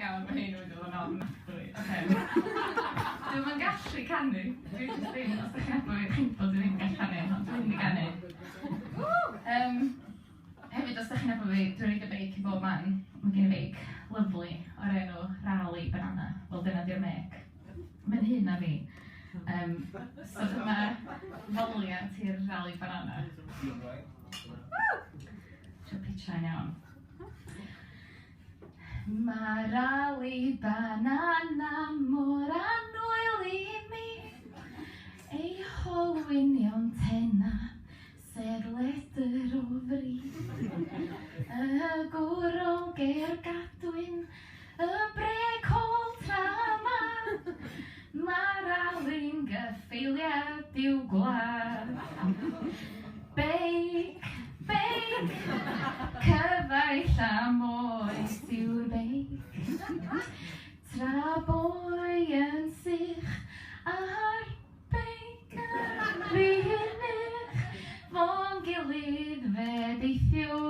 iawn, mae hyn wedi dod yn ofnadwy. Dwi'n yn gallu canu. Dwi jyst ddim, os ydych chi'n abod chi'n bod ddim gallu canu, ond dwi'n mynd i canu. Hefyd, os ydych chi'n abod fi, dwi'n rhaid y beic i bob man. Mae gen i beic lyflu o'r enw Rally Banana. Wel, dyna di'r mec. Mae'n hyn a fi. So dyma foliant i'r Rally Banana. Trio pitcha'n iawn. Mae Rally Banana mor annwyl i mi. Ei holwynion tena, sef ledr o fri. Y gwrol ger gadwyn, y breg hol trama. Mae Rally'n gyffeiliad i'w gwlad. Beic, beic, cyfaill am oes yw'r beic. Tra boi yn sych ar beic yn rhywnych, fo'n gilydd fe deithio